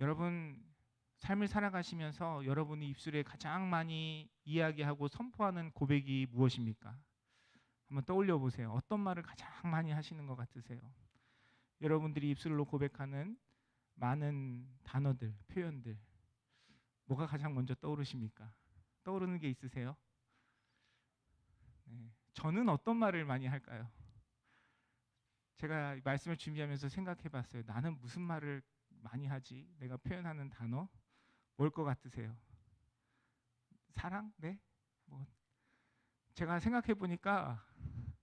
여러분, 삶을 살아가시면서 여러분이 입술에 가장 많이 이야기하고 선포하는 고백이 무엇입니까? 한번 떠올려 보세요. 어떤 말을 가장 많이 하시는 것 같으세요? 여러분들이 입술로 고백하는 많은 단어들, 표현들, 뭐가 가장 먼저 떠오르십니까? 떠오르는 게 있으세요? 네. 저는 어떤 말을 많이 할까요? 제가 말씀을 준비하면서 생각해 봤어요. 나는 무슨 말을 많이 하지? 내가 표현하는 단어? 뭘 것 같으세요? 사랑? 네? 뭐 제가 생각해 보니까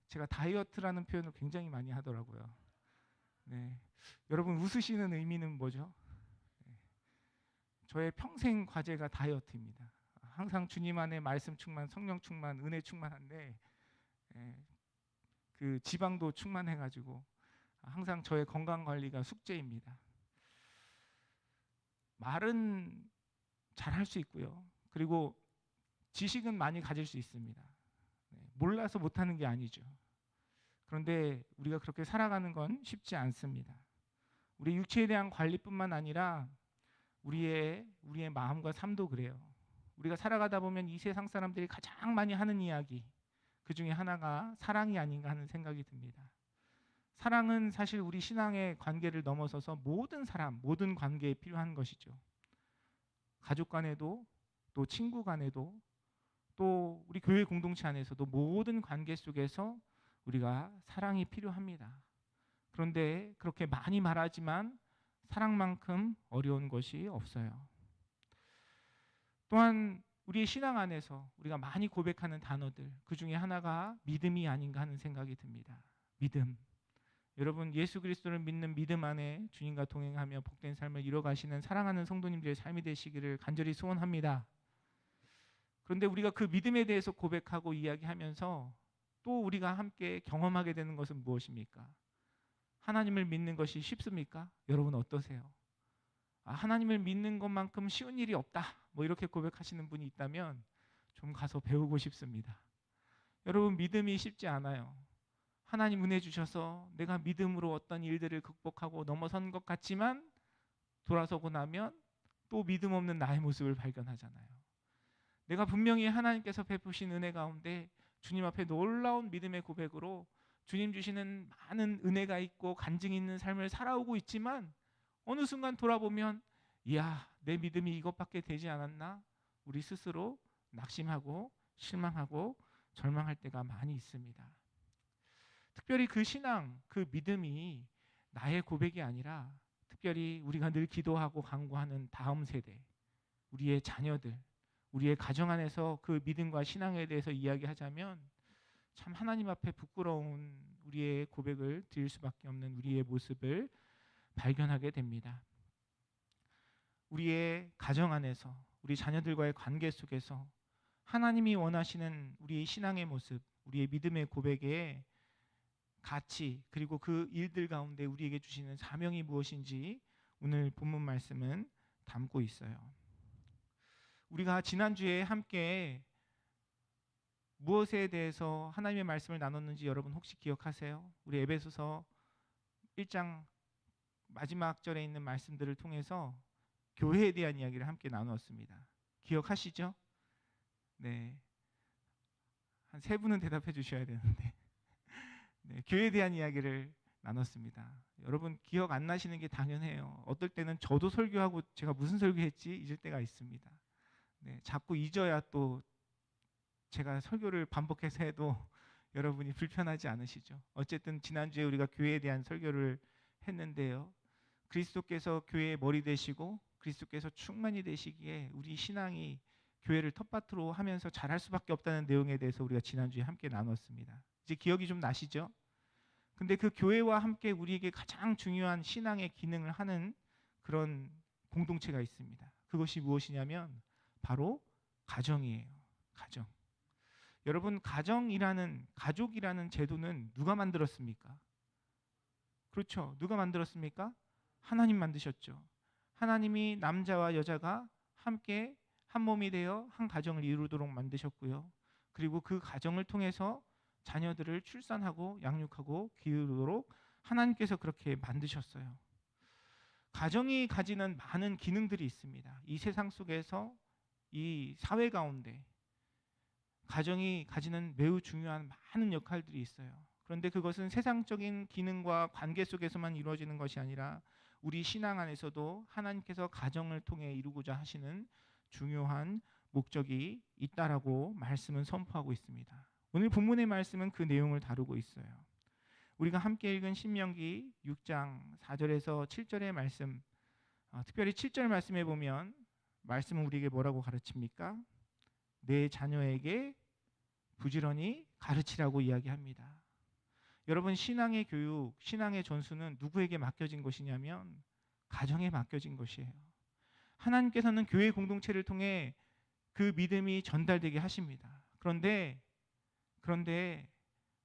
제가 다이어트라는 표현을 굉장히 많이 하더라고요. 네. 여러분 웃으시는 의미는 뭐죠? 네. 저의 평생 과제가 다이어트입니다. 항상 주님 안에 말씀 충만, 성령 충만, 은혜 충만한데 예, 그 지방도 충만해가지고 항상 저의 건강 관리가 숙제입니다. 말은 잘 할 수 있고요. 그리고 지식은 많이 가질 수 있습니다. 네, 몰라서 못하는 게 아니죠. 그런데 우리가 그렇게 살아가는 건 쉽지 않습니다. 우리 육체에 대한 관리뿐만 아니라 우리의 마음과 삶도 그래요. 우리가 살아가다 보면 이 세상 사람들이 가장 많이 하는 이야기, 그 중에 하나가 사랑이 아닌가 하는 생각이 듭니다. 사랑은 사실 우리 신앙의 관계를 넘어서서 모든 사람, 모든 관계에 필요한 것이죠. 가족 간에도, 또 친구 간에도, 또 우리 교회 공동체 안에서도 모든 관계 속에서 우리가 사랑이 필요합니다. 그런데 그렇게 많이 말하지만 사랑만큼 어려운 것이 없어요. 또한 우리의 신앙 안에서 우리가 많이 고백하는 단어들, 그 중에 하나가 믿음이 아닌가 하는 생각이 듭니다. 믿음. 여러분, 예수 그리스도를 믿는 믿음 안에 주님과 동행하며 복된 삶을 이뤄가시는 사랑하는 성도님들의 삶이 되시기를 간절히 소원합니다. 그런데 우리가 그 믿음에 대해서 고백하고 이야기하면서 또 우리가 함께 경험하게 되는 것은 무엇입니까? 하나님을 믿는 것이 쉽습니까? 여러분 어떠세요? 하나님을 믿는 것만큼 쉬운 일이 없다. 뭐 이렇게 고백하시는 분이 있다면 좀 가서 배우고 싶습니다. 여러분, 믿음이 쉽지 않아요. 하나님 은혜 주셔서 내가 믿음으로 어떤 일들을 극복하고 넘어선 것 같지만 돌아서고 나면 또 믿음 없는 나의 모습을 발견하잖아요. 내가 분명히 하나님께서 베푸신 은혜 가운데 주님 앞에 놀라운 믿음의 고백으로 주님 주시는 많은 은혜가 있고 간증이 있는 삶을 살아오고 있지만 어느 순간 돌아보면 이야, 내 믿음이 이것밖에 되지 않았나? 우리 스스로 낙심하고 실망하고 절망할 때가 많이 있습니다. 특별히 그 신앙, 그 믿음이 나의 고백이 아니라 특별히 우리가 늘 기도하고 간구하는 다음 세대, 우리의 자녀들, 우리의 가정 안에서 그 믿음과 신앙에 대해서 이야기하자면 참 하나님 앞에 부끄러운 우리의 고백을 드릴 수밖에 없는 우리의 모습을 발견하게 됩니다. 우리의 가정 안에서 우리 자녀들과의 관계 속에서 하나님이 원하시는 우리의 신앙의 모습, 우리의 믿음의 고백에 가치, 그리고 그 일들 가운데 우리에게 주시는 사명이 무엇인지 오늘 본문 말씀은 담고 있어요. 우리가 지난주에 함께 무엇에 대해서 하나님의 말씀을 나눴는지 여러분 혹시 기억하세요? 우리 에베소서 1장 마지막 절에 있는 말씀들을 통해서 교회에 대한 이야기를 함께 나누었습니다. 기억하시죠? 네. 한 세 분은 대답해 주셔야 되는데. 네, 교회에 대한 이야기를 나눴습니다. 여러분 기억 안 나시는 게 당연해요. 어떨 때는 저도 설교하고 제가 무슨 설교했지 잊을 때가 있습니다. 네, 자꾸 잊어야 또 제가 설교를 반복해서 해도 여러분이 불편하지 않으시죠? 어쨌든 지난주에 우리가 교회에 대한 설교를 했는데요. 그리스도께서 교회의 머리 되시고 그리스도께서 충만이 되시기에 우리 신앙이 교회를 텃밭으로 하면서 잘할 수밖에 없다는 내용에 대해서 우리가 지난주에 함께 나눴습니다. 이제 기억이 좀 나시죠? 근데 그 교회와 함께 우리에게 가장 중요한 신앙의 기능을 하는 그런 공동체가 있습니다. 그것이 무엇이냐면 바로 가정이에요. 가정. 여러분, 가족이라는 제도는 누가 만들었습니까? 그렇죠. 누가 만들었습니까? 하나님 만드셨죠. 하나님이 남자와 여자가 함께 한 몸이 되어 한 가정을 이루도록 만드셨고요. 그리고 그 가정을 통해서 자녀들을 출산하고 양육하고 기르도록 하나님께서 그렇게 만드셨어요. 가정이 가지는 많은 기능들이 있습니다. 이 세상 속에서 이 사회 가운데 가정이 가지는 매우 중요한 많은 역할들이 있어요. 그런데 그것은 세상적인 기능과 관계 속에서만 이루어지는 것이 아니라 우리 신앙 안에서도 하나님께서 가정을 통해 이루고자 하시는 중요한 목적이 있다라고 말씀은 선포하고 있습니다. 오늘 본문의 말씀은 그 내용을 다루고 있어요. 우리가 함께 읽은 신명기 6장 4절에서 7절의 말씀, 특별히 7절 말씀에 보면 말씀은 우리에게 뭐라고 가르칩니까? 내 자녀에게 부지런히 가르치라고 이야기합니다. 여러분, 신앙의 교육, 신앙의 전수는 누구에게 맡겨진 것이냐면 가정에 맡겨진 것이에요. 하나님께서는 교회 공동체를 통해 그 믿음이 전달되게 하십니다. 그런데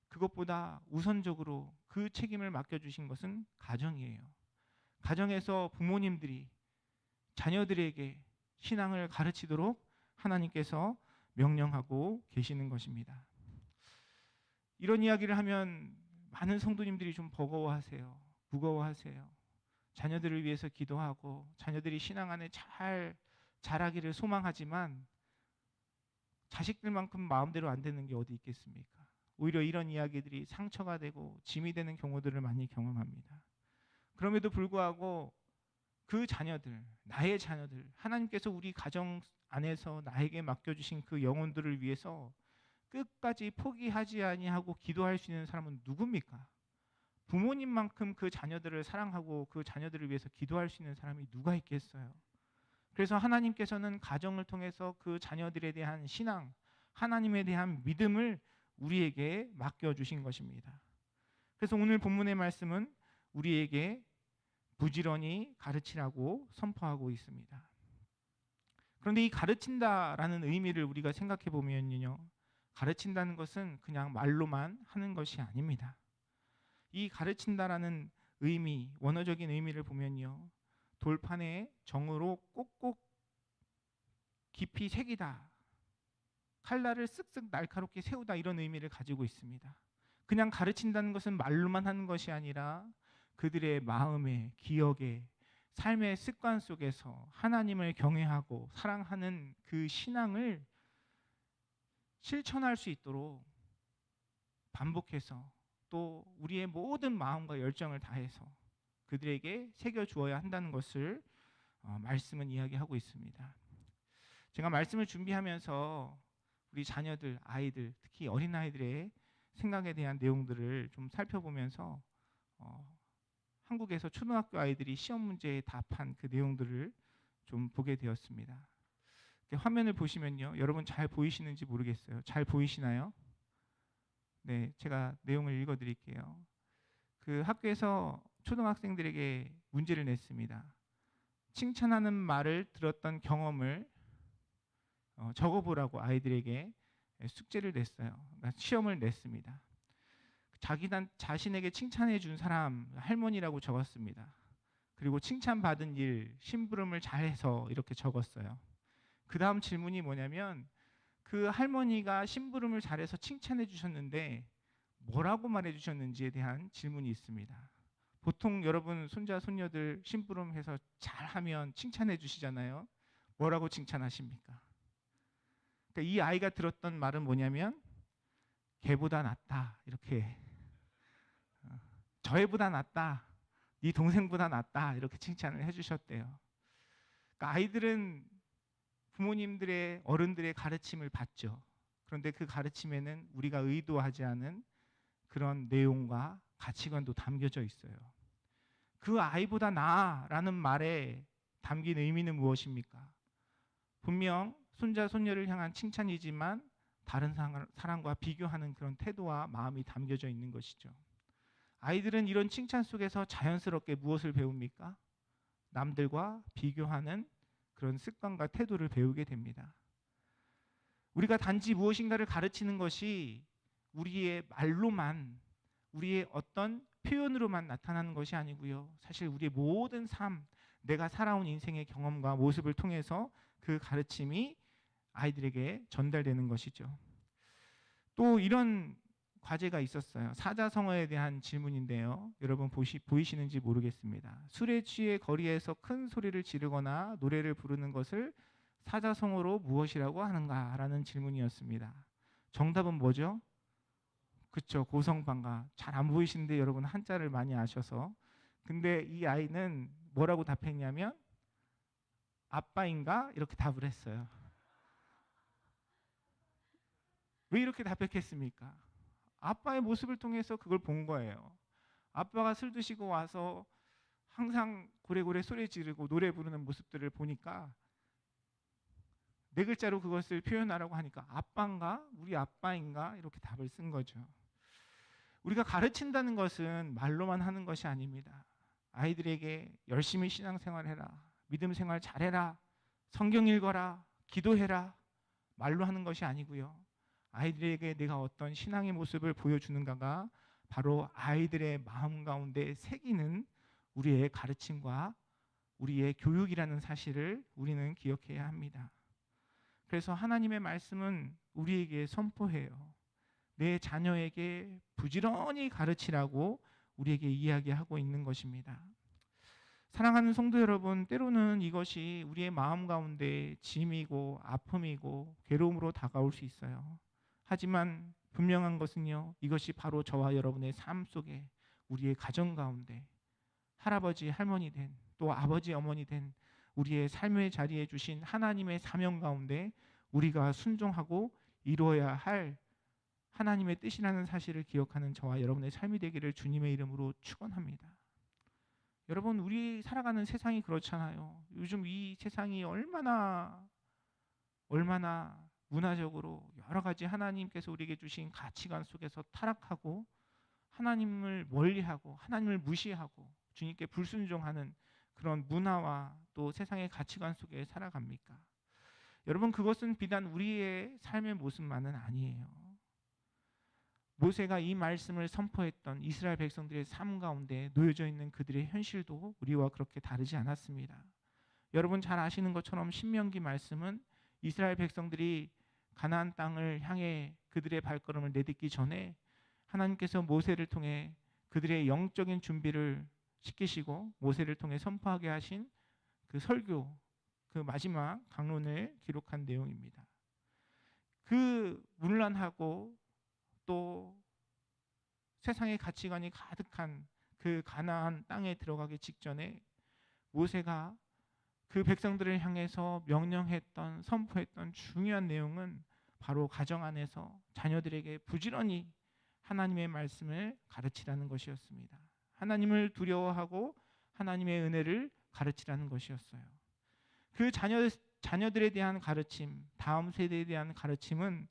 그것보다 우선적으로 그 책임을 맡겨주신 것은 가정이에요. 가정에서 부모님들이 자녀들에게 신앙을 가르치도록 하나님께서 명령하고 계시는 것입니다. 이런 이야기를 하면 많은 성도님들이 좀 버거워하세요. 무거워하세요. 자녀들을 위해서 기도하고 자녀들이 신앙 안에 잘 자라기를 소망하지만 자식들만큼 마음대로 안 되는 게 어디 있겠습니까? 오히려 이런 이야기들이 상처가 되고 짐이 되는 경우들을 많이 경험합니다. 그럼에도 불구하고 그 자녀들, 나의 자녀들, 하나님께서 우리 가정 안에서 나에게 맡겨주신 그 영혼들을 위해서 끝까지 포기하지 아니하고 기도할 수 있는 사람은 누굽니까? 부모님만큼 그 자녀들을 사랑하고 그 자녀들을 위해서 기도할 수 있는 사람이 누가 있겠어요? 그래서 하나님께서는 가정을 통해서 그 자녀들에 대한 신앙, 하나님에 대한 믿음을 우리에게 맡겨주신 것입니다. 그래서 오늘 본문의 말씀은 우리에게 부지런히 가르치라고 선포하고 있습니다. 그런데 이 가르친다라는 의미를 우리가 생각해 보면요, 가르친다는 것은 그냥 말로만 하는 것이 아닙니다. 이 가르친다라는 의미, 원어적인 의미를 보면요, 돌판에 정으로 꼭꼭 깊이 새기다, 칼날을 쓱쓱 날카롭게 세우다, 이런 의미를 가지고 있습니다. 그냥 가르친다는 것은 말로만 하는 것이 아니라 그들의 마음에, 기억에, 삶의 습관 속에서 하나님을 경외하고 사랑하는 그 신앙을 실천할 수 있도록 반복해서 또 우리의 모든 마음과 열정을 다해서 그들에게 새겨주어야 한다는 것을 말씀은 이야기하고 있습니다. 제가 말씀을 준비하면서 우리 자녀들, 아이들, 특히 어린아이들의 생각에 대한 내용들을 좀 살펴보면서 한국에서 초등학교 아이들이 시험 문제에 답한 그 내용들을 좀 보게 되었습니다. 화면을 보시면요, 여러분 잘 보이시는지 모르겠어요. 잘 보이시나요? 네, 제가 내용을 읽어드릴게요. 그 학교에서 초등학생들에게 문제를 냈습니다. 칭찬하는 말을 들었던 경험을 적어보라고 아이들에게 숙제를 냈어요. 그러니까 시험을 냈습니다. 자신에게 칭찬해 준 사람 할머니라고 적었습니다. 그리고 칭찬받은 일, 심부름을 잘해서 이렇게 적었어요. 그 다음 질문이 뭐냐면 그 할머니가 심부름을 잘해서 칭찬해 주셨는데 뭐라고 말해 주셨는지에 대한 질문이 있습니다. 보통 여러분 손자 손녀들 심부름해서 잘하면 칭찬해 주시잖아요. 뭐라고 칭찬하십니까? 그러니까 이 아이가 들었던 말은 뭐냐면 걔보다 낫다, 이렇게, 저애보다 낫다, 네 동생보다 낫다, 이렇게 칭찬을 해주셨대요. 그러니까 아이들은 부모님들의, 어른들의 가르침을 받죠. 그런데 그 가르침에는 우리가 의도하지 않은 그런 내용과 가치관도 담겨져 있어요. 그 아이보다 나아라는 말에 담긴 의미는 무엇입니까? 분명 손자 손녀를 향한 칭찬이지만 다른 사람과 비교하는 그런 태도와 마음이 담겨져 있는 것이죠. 아이들은 이런 칭찬 속에서 자연스럽게 무엇을 배웁니까? 남들과 비교하는 그런 습관과 태도를 배우게 됩니다. 우리가 단지 무엇인가를 가르치는 것이 우리의 말로만, 우리의 어떤 표현으로만 나타나는 것이 아니고요, 사실 우리의 모든 삶, 내가 살아온 인생의 경험과 모습을 통해서 그 가르침이 아이들에게 전달되는 것이죠. 또 이런 과제가 있었어요. 사자성어에 대한 질문인데요. 여러분 보이시는지 모르겠습니다. 술에 취해 거리에서 큰 소리를 지르거나 노래를 부르는 것을 사자성어로 무엇이라고 하는가라는 질문이었습니다. 정답은 뭐죠? 그쵸, 고성방가. 잘 안 보이시는데 여러분 한자를 많이 아셔서. 근데 이 아이는 뭐라고 답했냐면 아빠인가? 이렇게 답을 했어요. 왜 이렇게 답했겠습니까? 아빠의 모습을 통해서 그걸 본 거예요. 아빠가 술 드시고 와서 항상 고래고래 소리 지르고 노래 부르는 모습들을 보니까 네 글자로 그것을 표현하라고 하니까 아빠인가? 우리 아빠인가? 이렇게 답을 쓴 거죠. 우리가 가르친다는 것은 말로만 하는 것이 아닙니다. 아이들에게 열심히 신앙생활해라, 믿음 생활 잘해라, 성경 읽어라, 기도해라, 말로 하는 것이 아니고요. 아이들에게 내가 어떤 신앙의 모습을 보여주는가가 바로 아이들의 마음 가운데 새기는 우리의 가르침과 우리의 교육이라는 사실을 우리는 기억해야 합니다. 그래서 하나님의 말씀은 우리에게 선포해요. 내 자녀에게 부지런히 가르치라고 우리에게 이야기하고 있는 것입니다. 사랑하는 성도 여러분, 때로는 이것이 우리의 마음 가운데 짐이고 아픔이고 괴로움으로 다가올 수 있어요. 하지만 분명한 것은요, 이것이 바로 저와 여러분의 삶 속에 우리의 가정 가운데 할아버지 할머니 된 또 아버지 어머니 된 우리의 삶의 자리에 주신 하나님의 사명 가운데 우리가 순종하고 이루어야 할 하나님의 뜻이라는 사실을 기억하는 저와 여러분의 삶이 되기를 주님의 이름으로 축원합니다. 여러분, 우리 살아가는 세상이 그렇잖아요. 요즘 이 세상이 얼마나 문화적으로 여러 가지 하나님께서 우리에게 주신 가치관 속에서 타락하고 하나님을 멀리하고 하나님을 무시하고 주님께 불순종하는 그런 문화와 또 세상의 가치관 속에 살아갑니까? 여러분, 그것은 비단 우리의 삶의 모습만은 아니에요. 모세가 이 말씀을 선포했던 이스라엘 백성들의 삶 가운데 놓여져 있는 그들의 현실도 우리와 그렇게 다르지 않았습니다. 여러분 잘 아시는 것처럼 신명기 말씀은 이스라엘 백성들이 가나안 땅을 향해 그들의 발걸음을 내딛기 전에 하나님께서 모세를 통해 그들의 영적인 준비를 시키시고 모세를 통해 선포하게 하신 그 설교, 그 마지막 강론을 기록한 내용입니다. 그 문란하고 또 세상의 가치관이 가득한 그 가나안 땅에 들어가기 직전에 모세가 그 백성들을 향해서 명령했던 선포했던 중요한 내용은 바로 가정 안에서 자녀들에게 부지런히 하나님의 말씀을 가르치라는 것이었습니다. 하나님을 두려워하고 하나님의 은혜를 가르치라는 것이었어요. 그 자녀들에 대한 가르침, 다음 세대에 대한 가르침은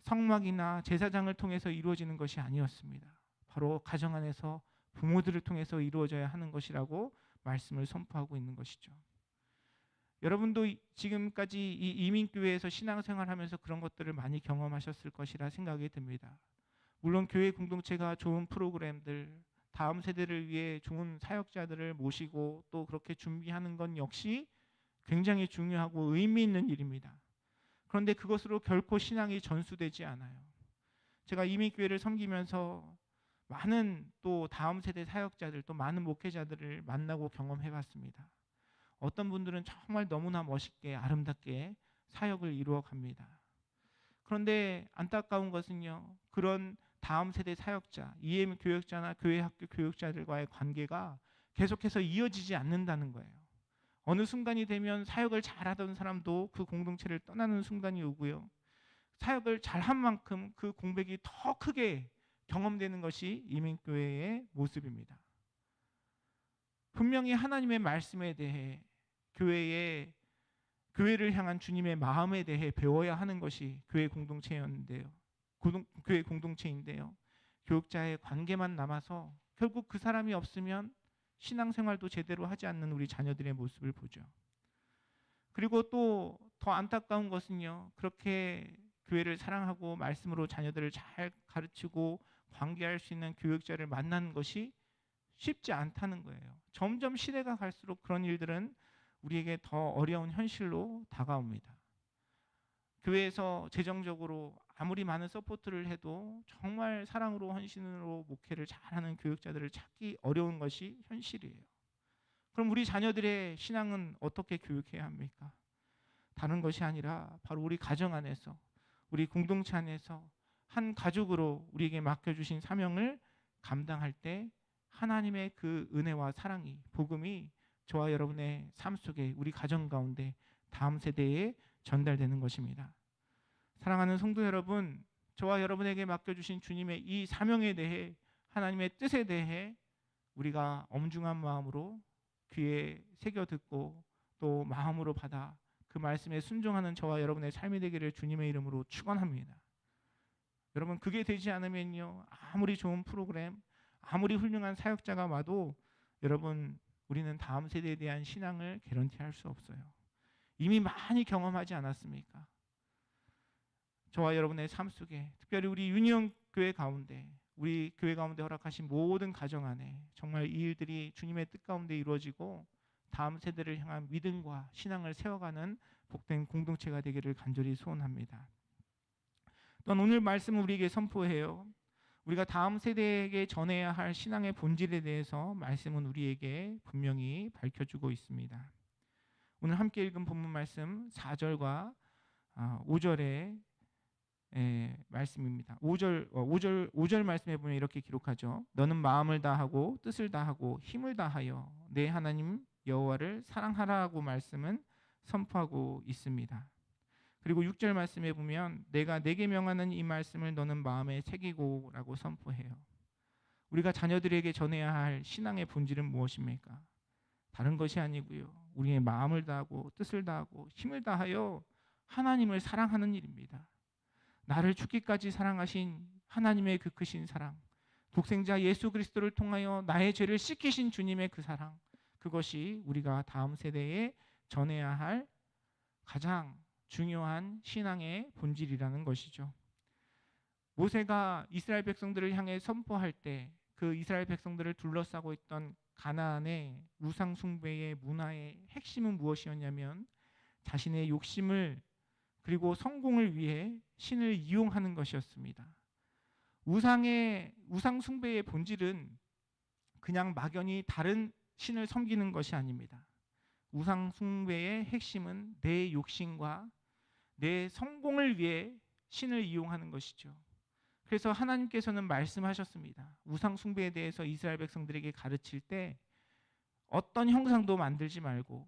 성막이나 제사장을 통해서 이루어지는 것이 아니었습니다. 바로 가정 안에서 부모들을 통해서 이루어져야 하는 것이라고 말씀을 선포하고 있는 것이죠. 여러분도 지금까지 이 이민교회에서 신앙생활하면서 그런 것들을 많이 경험하셨을 것이라 생각이 듭니다. 물론 교회 공동체가 좋은 프로그램들, 다음 세대를 위해 좋은 사역자들을 모시고 또 그렇게 준비하는 건 역시 굉장히 중요하고 의미 있는 일입니다. 그런데 그것으로 결코 신앙이 전수되지 않아요. 제가 이민교회를 섬기면서 많은 또 다음 세대 사역자들, 또 많은 목회자들을 만나고 경험해봤습니다. 어떤 분들은 정말 너무나 멋있게 아름답게 사역을 이루어 갑니다. 그런데 안타까운 것은요, 그런 다음 세대 사역자, EM 교역자나 교회 학교 교역자들과의 관계가 계속해서 이어지지 않는다는 거예요. 어느 순간이 되면 사역을 잘하던 사람도 그 공동체를 떠나는 순간이 오고요. 사역을 잘한 만큼 그 공백이 더 크게 경험되는 것이 이민교회의 모습입니다. 분명히 하나님의 말씀에 대해 교회를 향한 주님의 마음에 대해 배워야 하는 것이 교회 공동체인데요. 교육자의 관계만 남아서 결국 그 사람이 없으면 신앙생활도 제대로 하지 않는 우리 자녀들의 모습을 보죠. 그리고 또 더 안타까운 것은요, 그렇게 교회를 사랑하고 말씀으로 자녀들을 잘 가르치고 관계할 수 있는 교육자를 만나는 것이 쉽지 않다는 거예요. 점점 시대가 갈수록 그런 일들은 우리에게 더 어려운 현실로 다가옵니다. 교회에서 재정적으로 아무리 많은 서포트를 해도 정말 사랑으로 헌신으로 목회를 잘하는 교육자들을 찾기 어려운 것이 현실이에요. 그럼 우리 자녀들의 신앙은 어떻게 교육해야 합니까? 다른 것이 아니라 바로 우리 가정 안에서, 우리 공동체 안에서 한 가족으로 우리에게 맡겨주신 사명을 감당할 때 하나님의 그 은혜와 사랑이, 복음이 저와 여러분의 삶 속에, 우리 가정 가운데 다음 세대에 전달되는 것입니다. 사랑하는 성도 여러분, 저와 여러분에게 맡겨주신 주님의 이 사명에 대해, 하나님의 뜻에 대해 우리가 엄중한 마음으로 귀에 새겨 듣고 또 마음으로 받아 그 말씀에 순종하는 저와 여러분의 삶이 되기를 주님의 이름으로 축원합니다. 여러분, 그게 되지 않으면요, 아무리 좋은 프로그램, 아무리 훌륭한 사역자가 와도 여러분, 우리는 다음 세대에 대한 신앙을 개런티할 수 없어요. 이미 많이 경험하지 않았습니까? 저와 여러분의 삶 속에, 특별히 우리 유니온 교회 가운데, 우리 교회 가운데 허락하신 모든 가정 안에 정말 이 일들이 주님의 뜻 가운데 이루어지고 다음 세대를 향한 믿음과 신앙을 세워가는 복된 공동체가 되기를 간절히 소원합니다. 또한 오늘 말씀은 우리에게 선포해요. 우리가 다음 세대에게 전해야 할 신앙의 본질에 대해서 말씀은 우리에게 분명히 밝혀주고 있습니다. 오늘 함께 읽은 본문 말씀 4절과 5절의 말씀입니다. 5절 말씀에 보면 이렇게 기록하죠. 너는 마음을 다하고 뜻을 다하고 힘을 다하여 내 하나님 여호와를 사랑하라고 말씀은 선포하고 있습니다. 그리고 6절 말씀에 보면 내가 내게 명하는 이 말씀을 너는 마음에 새기고 라고 선포해요. 우리가 자녀들에게 전해야 할 신앙의 본질은 무엇입니까? 다른 것이 아니고요, 우리의 마음을 다하고 뜻을 다하고 힘을 다하여 하나님을 사랑하는 일입니다. 나를 죽기까지 사랑하신 하나님의 그 크신 사랑, 독생자 예수 그리스도를 통하여 나의 죄를 씻기신 주님의 그 사랑, 그것이 우리가 다음 세대에 전해야 할 가장 중요한 신앙의 본질이라는 것이죠. 모세가 이스라엘 백성들을 향해 선포할 때 그 이스라엘 백성들을 둘러싸고 있던 가나안의 우상 숭배의 문화의 핵심은 무엇이었냐면 자신의 욕심을 그리고 성공을 위해 신을 이용하는 것이었습니다. 우상 숭배의 본질은 그냥 막연히 다른 신을 섬기는 것이 아닙니다. 우상 숭배의 핵심은 내 욕심과 내 성공을 위해 신을 이용하는 것이죠. 그래서 하나님께서는 말씀하셨습니다. 우상 숭배에 대해서 이스라엘 백성들에게 가르칠 때 어떤 형상도 만들지 말고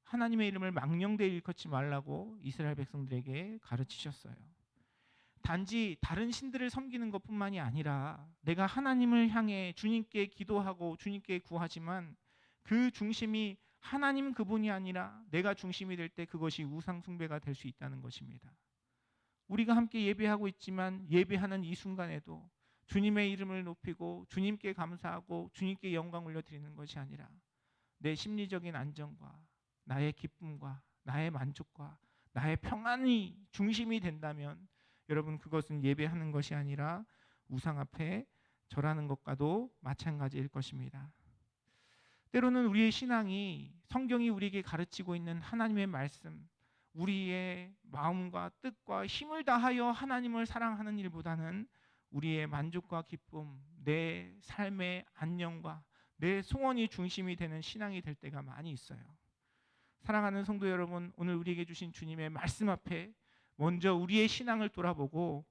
하나님의 이름을 망령되이 일컫지 말라고 이스라엘 백성들에게 가르치셨어요. 단지 다른 신들을 섬기는 것뿐만이 아니라 내가 하나님을 향해 주님께 기도하고 주님께 구하지만 그 중심이 하나님 그분이 아니라 내가 중심이 될 때 그것이 우상 숭배가 될 수 있다는 것입니다. 우리가 함께 예배하고 있지만 예배하는 이 순간에도 주님의 이름을 높이고 주님께 감사하고 주님께 영광 올려드리는 것이 아니라 내 심리적인 안정과 나의 기쁨과 나의 만족과 나의 평안이 중심이 된다면 여러분, 그것은 예배하는 것이 아니라 우상 앞에 절하는 것과도 마찬가지일 것입니다. 때로는 우리의 신앙이 성경이 우리에게 가르치고 있는 하나님의 말씀, 우리의 마음과 뜻과 힘을 다하여 하나님을 사랑하는 일보다는 우리의 만족과 기쁨, 내 삶의 안녕과 내 소원이 중심이 되는 신앙이 될 때가 많이 있어요. 사랑하는 성도 여러분, 오늘 우리에게 주신 주님의 말씀 앞에 먼저 우리의 신앙을 돌아보고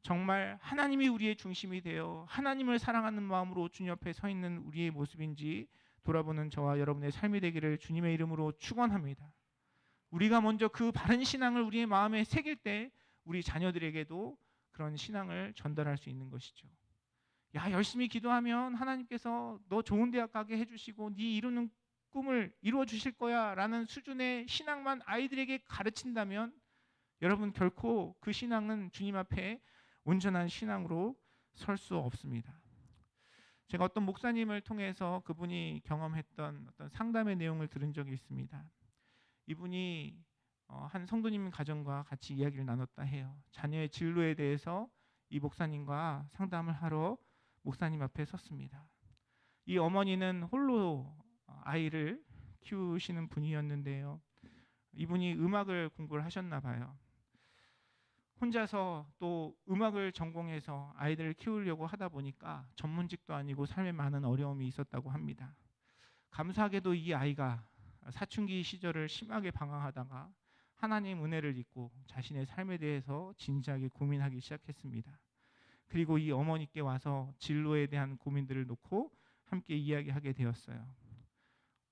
정말 하나님이 우리의 중심이 되어 하나님을 사랑하는 마음으로 주님 앞에 서 있는 우리의 모습인지 돌아보는 저와 여러분의 삶이 되기를 주님의 이름으로 축원합니다. 우리가 먼저 그 바른 신앙을 우리의 마음에 새길 때 우리 자녀들에게도 그런 신앙을 전달할 수 있는 것이죠. 야, 열심히 기도하면 하나님께서 너 좋은 대학 가게 해주시고 네 이루는 꿈을 이루어 주실 거야 라는 수준의 신앙만 아이들에게 가르친다면 여러분, 결코 그 신앙은 주님 앞에 온전한 신앙으로 설 수 없습니다. 제가 어떤 목사님을 통해서 그분이 경험했던 어떤 상담의 내용을 들은 적이 있습니다. 이분이 한 성도님 가정과 같이 이야기를 나눴다 해요. 자녀의 진로에 대해서 이 목사님과 상담을 하러 목사님 앞에 섰습니다. 이 어머니는 홀로 아이를 키우시는 분이었는데요. 이분이 음악을 공부를 하셨나 봐요. 혼자서 또 음악을 전공해서 아이들을 키우려고 하다 보니까 전문직도 아니고 삶에 많은 어려움이 있었다고 합니다. 감사하게도 이 아이가 사춘기 시절을 심하게 방황하다가 하나님 은혜를 잊고 자신의 삶에 대해서 진지하게 고민하기 시작했습니다. 그리고 이 어머니께 와서 진로에 대한 고민들을 놓고 함께 이야기하게 되었어요.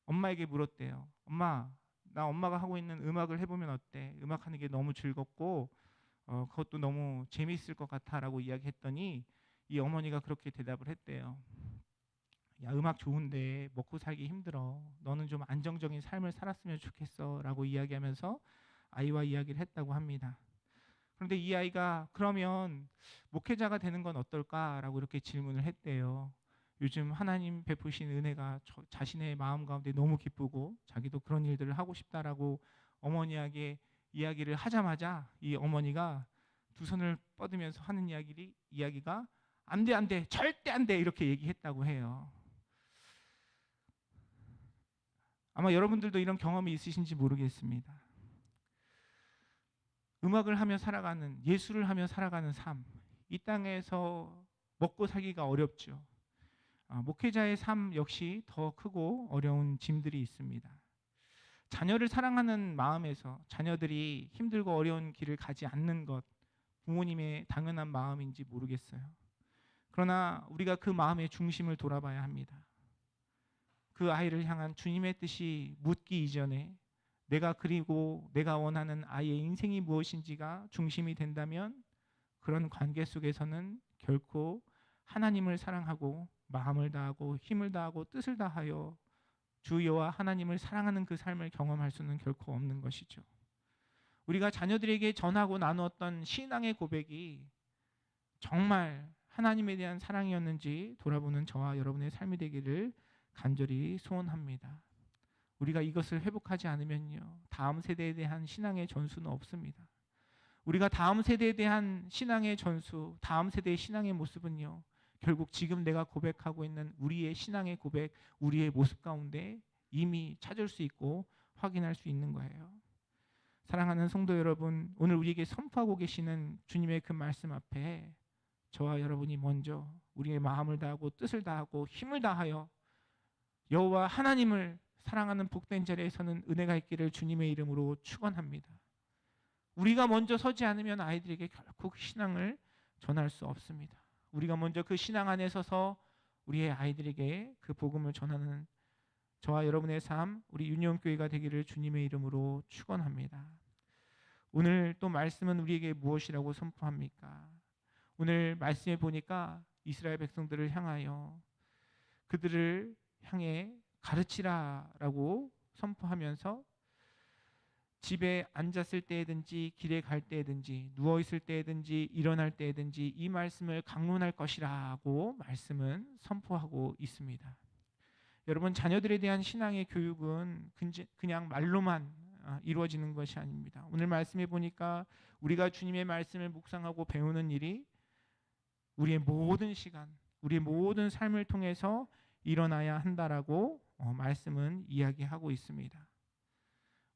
엄마에게 물었대요. 엄마, 나 엄마가 하고 있는 음악을 해보면 어때? 음악하는 게 너무 즐겁고 그것도 너무 재미있을 것 같아라고 이야기했더니 이 어머니가 그렇게 대답을 했대요. 야, 음악 좋은데 먹고 살기 힘들어. 너는 좀 안정적인 삶을 살았으면 좋겠어라고 이야기하면서 아이와 이야기를 했다고 합니다. 그런데 이 아이가 그러면 목회자가 되는 건 어떨까라고 이렇게 질문을 했대요. 요즘 하나님 베푸신 은혜가 자신의 마음 가운데 너무 기쁘고 자기도 그런 일들을 하고 싶다라고 어머니에게 이야기를 하자마자 이 어머니가 두 손을 뻗으면서 하는 이야기가 안 돼, 안 돼, 절대 안 돼 이렇게 얘기했다고 해요. 아마 여러분들도 이런 경험이 있으신지 모르겠습니다. 음악을 하며 살아가는, 예술을 하며 살아가는 삶, 이 땅에서 먹고 살기가 어렵죠. 목회자의 삶 역시 더 크고 어려운 짐들이 있습니다. 자녀를 사랑하는 마음에서 자녀들이 힘들고 어려운 길을 가지 않는 것, 부모님의 당연한 마음인지 모르겠어요. 그러나 우리가 그 마음의 중심을 돌아봐야 합니다. 그 아이를 향한 주님의 뜻이 묻기 이전에 내가 그리고 내가 원하는 아이의 인생이 무엇인지가 중심이 된다면 그런 관계 속에서는 결코 하나님을 사랑하고 마음을 다하고 힘을 다하고 뜻을 다하여 주 여호와 하나님을 사랑하는 그 삶을 경험할 수는 결코 없는 것이죠. 우리가 자녀들에게 전하고 나누었던 신앙의 고백이 정말 하나님에 대한 사랑이었는지 돌아보는 저와 여러분의 삶이 되기를 간절히 소원합니다. 우리가 이것을 회복하지 않으면요, 다음 세대에 대한 신앙의 전수는 없습니다. 우리가 다음 세대에 대한 신앙의 전수, 다음 세대의 신앙의 모습은요, 결국 지금 내가 고백하고 있는 우리의 신앙의 고백, 우리의 모습 가운데 이미 찾을 수 있고 확인할 수 있는 거예요. 사랑하는 성도 여러분, 오늘 우리에게 선포하고 계시는 주님의 그 말씀 앞에 저와 여러분이 먼저 우리의 마음을 다하고 뜻을 다하고 힘을 다하여 여호와 하나님을 사랑하는 복된 자리에 서는 은혜가 있기를 주님의 이름으로 축원합니다. 우리가 먼저 서지 않으면 아이들에게 결코 그 신앙을 전할 수 없습니다. 우리가 먼저 그 신앙 안에 서서 우리의 아이들에게 그 복음을 전하는 저와 여러분의 삶, 우리 유니온교회가 되기를 주님의 이름으로 축원합니다. 오늘 또 말씀은 우리에게 무엇이라고 선포합니까? 오늘 말씀에 보니까 이스라엘 백성들을 향하여 그들을 향해 가르치라라고 선포하면서 집에 앉았을 때든지 길에 갈 때든지 누워 있을 때든지 일어날 때든지 이 말씀을 강론할 것이라고 말씀은 선포하고 있습니다. 여러분, 자녀들에 대한 신앙의 교육은 그냥 말로만 이루어지는 것이 아닙니다. 오늘 말씀에 보니까 우리가 주님의 말씀을 묵상하고 배우는 일이 우리의 모든 시간, 우리의 모든 삶을 통해서 일어나야 한다라고 말씀은 이야기하고 있습니다.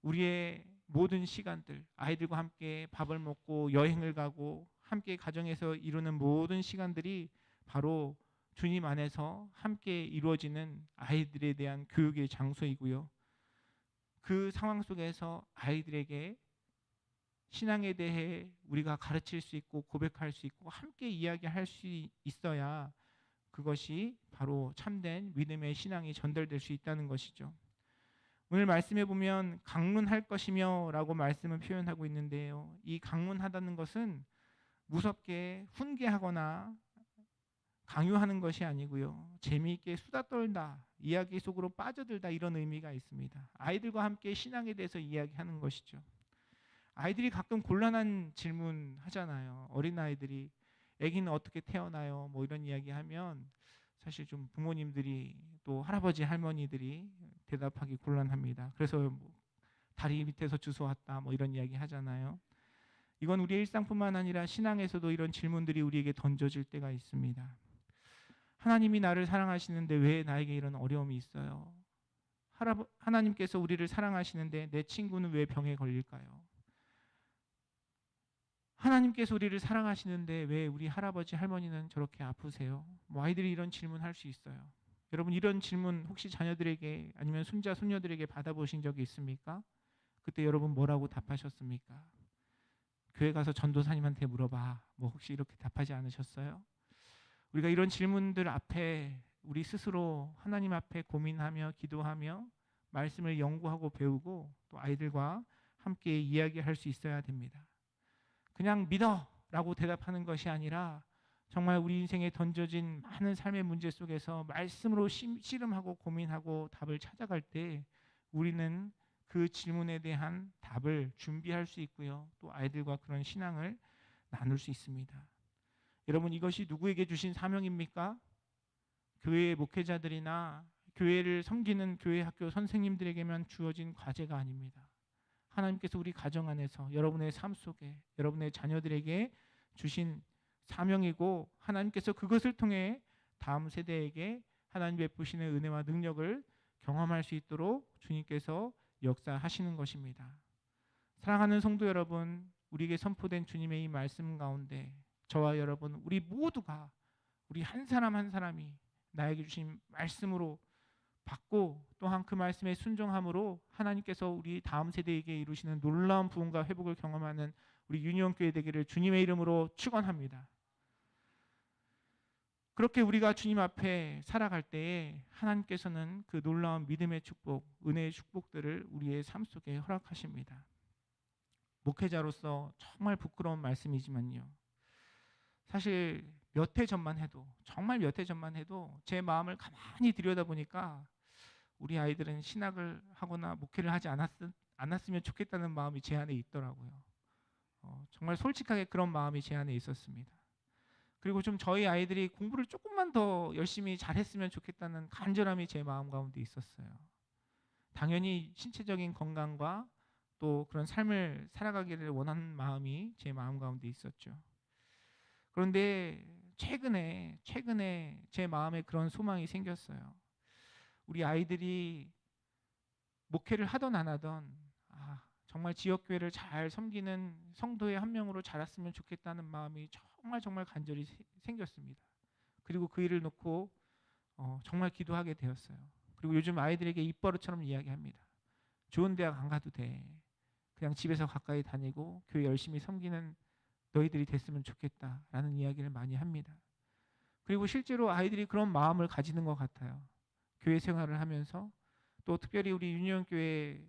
우리의 모든 시간들, 아이들과 함께 밥을 먹고 여행을 가고 함께 가정에서 이루는 모든 시간들이 바로 주님 안에서 함께 이루어지는 아이들에 대한 교육의 장소이고요. 그 상황 속에서 아이들에게 신앙에 대해 우리가 가르칠 수 있고 고백할 수 있고 함께 이야기할 수 있어야 그것이 바로 참된 믿음의 신앙이 전달될 수 있다는 것이죠. 오늘 말씀해 보면 강론할 것이며 라고 말씀을 표현하고 있는데요. 이 강론하다는 것은 무섭게 훈계하거나 강요하는 것이 아니고요. 재미있게 수다 떨다, 이야기 속으로 빠져들다 이런 의미가 있습니다. 아이들과 함께 신앙에 대해서 이야기하는 것이죠. 아이들이 가끔 곤란한 질문 하잖아요. 어린아이들이 아기는 어떻게 태어나요? 뭐 이런 이야기하면 사실 좀 부모님들이 또 할아버지 할머니들이 대답하기 곤란합니다. 그래서 뭐 다리 밑에서 주워왔다 뭐 이런 이야기 하잖아요. 이건 우리의 일상뿐만 아니라 신앙에서도 이런 질문들이 우리에게 던져질 때가 있습니다. 하나님이 나를 사랑하시는데 왜 나에게 이런 어려움이 있어요? 하나님께서 우리를 사랑하시는데 내 친구는 왜 병에 걸릴까요? 하나님께서 우리를 사랑하시는데 왜 우리 할아버지 할머니는 저렇게 아프세요? 뭐 아이들이 이런 질문할 수 있어요. 여러분 이런 질문 혹시 자녀들에게 아니면 손자 손녀들에게 받아보신 적이 있습니까? 그때 여러분 뭐라고 답하셨습니까? 교회 가서 전도사님한테 물어봐. 뭐 혹시 이렇게 답하지 않으셨어요? 우리가 이런 질문들 앞에 우리 스스로 하나님 앞에 고민하며 기도하며 말씀을 연구하고 배우고 또 아이들과 함께 이야기할 수 있어야 됩니다. 그냥 믿어라고 대답하는 것이 아니라 정말 우리 인생에 던져진 많은 삶의 문제 속에서 말씀으로 씨름하고 고민하고 답을 찾아갈 때 우리는 그 질문에 대한 답을 준비할 수 있고요. 또 아이들과 그런 신앙을 나눌 수 있습니다. 여러분 이것이 누구에게 주신 사명입니까? 교회의 목회자들이나 교회를 섬기는 교회 학교 선생님들에게만 주어진 과제가 아닙니다. 하나님께서 우리 가정 안에서 여러분의 삶 속에 여러분의 자녀들에게 주신 사명이고 하나님께서 그것을 통해 다음 세대에게 하나님 베푸시는 은혜와 능력을 경험할 수 있도록 주님께서 역사하시는 것입니다. 사랑하는 성도 여러분, 우리에게 선포된 주님의 이 말씀 가운데 저와 여러분 우리 모두가 우리 한 사람 한 사람이 나에게 주신 말씀으로 받고 또한 그 말씀에 순종함으로 하나님께서 우리 다음 세대에게 이루시는 놀라운 부흥과 회복을 경험하는 우리 유니온교회 되기를 주님의 이름으로 축원합니다. 그렇게 우리가 주님 앞에 살아갈 때에 하나님께서는 그 놀라운 믿음의 축복, 은혜의 축복들을 우리의 삶 속에 허락하십니다. 목회자로서 정말 부끄러운 말씀이지만요. 사실 몇 해 전만 해도 정말 몇 해 전만 해도 제 마음을 가만히 들여다보니까 우리 아이들은 신학을 하거나 목회를 하지 않았으면 좋겠다는 마음이 제 안에 있더라고요. 정말 솔직하게 그런 마음이 제 안에 있었습니다. 그리고 좀 저희 아이들이 공부를 조금만 더 열심히 잘했으면 좋겠다는 간절함이 제 마음 가운데 있었어요. 당연히 신체적인 건강과 또 그런 삶을 살아가기를 원하는 마음이 제 마음 가운데 있었죠. 그런데 최근에 제 마음에 그런 소망이 생겼어요. 우리 아이들이 목회를 하던 안 하던 정말 지역교회를 잘 섬기는 성도의 한 명으로 자랐으면 좋겠다는 마음이 정말 간절히 생겼습니다. 그리고 그 일을 놓고 정말 기도하게 되었어요. 그리고 요즘 아이들에게 입버릇처럼 이야기합니다. 좋은 대학 안 가도 돼. 그냥 집에서 가까이 다니고 교회 열심히 섬기는 너희들이 됐으면 좋겠다라는 이야기를 많이 합니다. 그리고 실제로 아이들이 그런 마음을 가지는 것 같아요. 교회 생활을 하면서 또 특별히 우리 유니온교회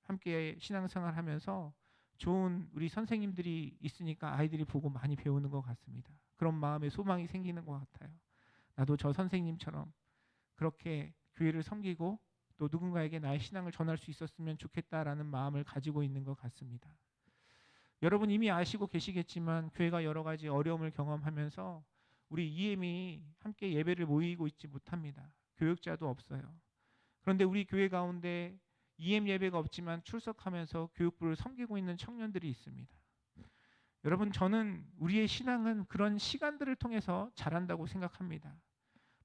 함께 신앙생활을 하면서 좋은 우리 선생님들이 있으니까 아이들이 보고 많이 배우는 것 같습니다. 그런 마음에 소망이 생기는 것 같아요. 나도 저 선생님처럼 그렇게 교회를 섬기고 또 누군가에게 나의 신앙을 전할 수 있었으면 좋겠다라는 마음을 가지고 있는 것 같습니다. 여러분 이미 아시고 계시겠지만 교회가 여러 가지 어려움을 경험하면서 우리 EM이 함께 예배를 모이고 있지 못합니다. 교육자도 없어요. 그런데 우리 교회 가운데 EM 예배가 없지만 출석하면서 교육부를 섬기고 있는 청년들이 있습니다. 여러분 저는 우리의 신앙은 그런 시간들을 통해서 자란다고 생각합니다.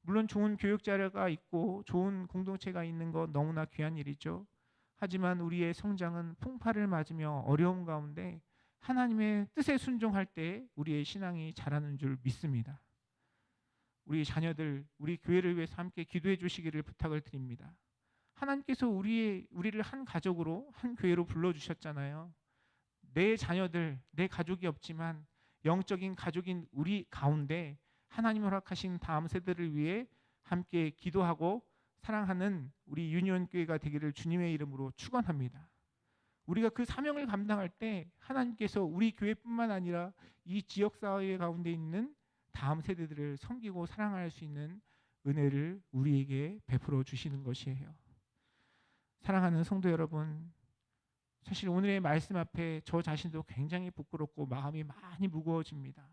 물론 좋은 교육자가 있고 좋은 공동체가 있는 거 너무나 귀한 일이죠. 하지만 우리의 성장은 풍파를 맞으며 어려움 가운데 하나님의 뜻에 순종할 때 우리의 신앙이 자라는 줄 믿습니다. 우리 자녀들, 우리 교회를 위해서 함께 기도해 주시기를 부탁을 드립니다. 하나님께서 우리를 한 가족으로, 한 교회로 불러주셨잖아요. 내 자녀들, 내 가족이 없지만 영적인 가족인 우리 가운데 하나님 허락하신 다음 세대를 위해 함께 기도하고 사랑하는 우리 유니온교회가 되기를 주님의 이름으로 축원합니다. 우리가 그 사명을 감당할 때 하나님께서 우리 교회뿐만 아니라 이 지역사회 가운데 있는 다음 세대들을 섬기고 사랑할 수 있는 은혜를 우리에게 베풀어 주시는 것이에요. 사랑하는 성도 여러분, 사실 오늘의 말씀 앞에 저 자신도 굉장히 부끄럽고 마음이 많이 무거워집니다.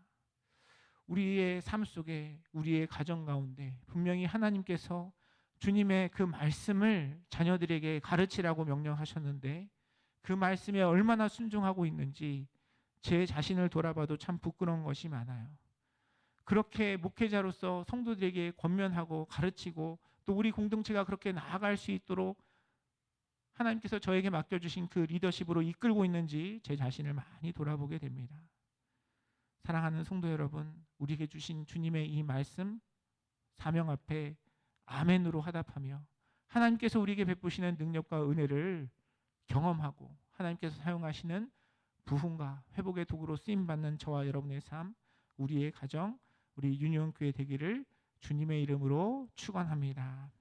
우리의 삶 속에 우리의 가정 가운데 분명히 하나님께서 주님의 그 말씀을 자녀들에게 가르치라고 명령하셨는데 그 말씀에 얼마나 순종하고 있는지 제 자신을 돌아봐도 참 부끄러운 것이 많아요. 그렇게 목회자로서 성도들에게 권면하고 가르치고 또 우리 공동체가 그렇게 나아갈 수 있도록 하나님께서 저에게 맡겨주신 그 리더십으로 이끌고 있는지 제 자신을 많이 돌아보게 됩니다. 사랑하는 성도 여러분, 우리에게 주신 주님의 이 말씀 사명 앞에 아멘으로 화답하며 하나님께서 우리에게 베푸시는 능력과 은혜를 경험하고 하나님께서 사용하시는 부흥과 회복의 도구로 쓰임받는 저와 여러분의 삶, 우리의 가정, 우리 유니온교회 되기를 주님의 이름으로 축원합니다.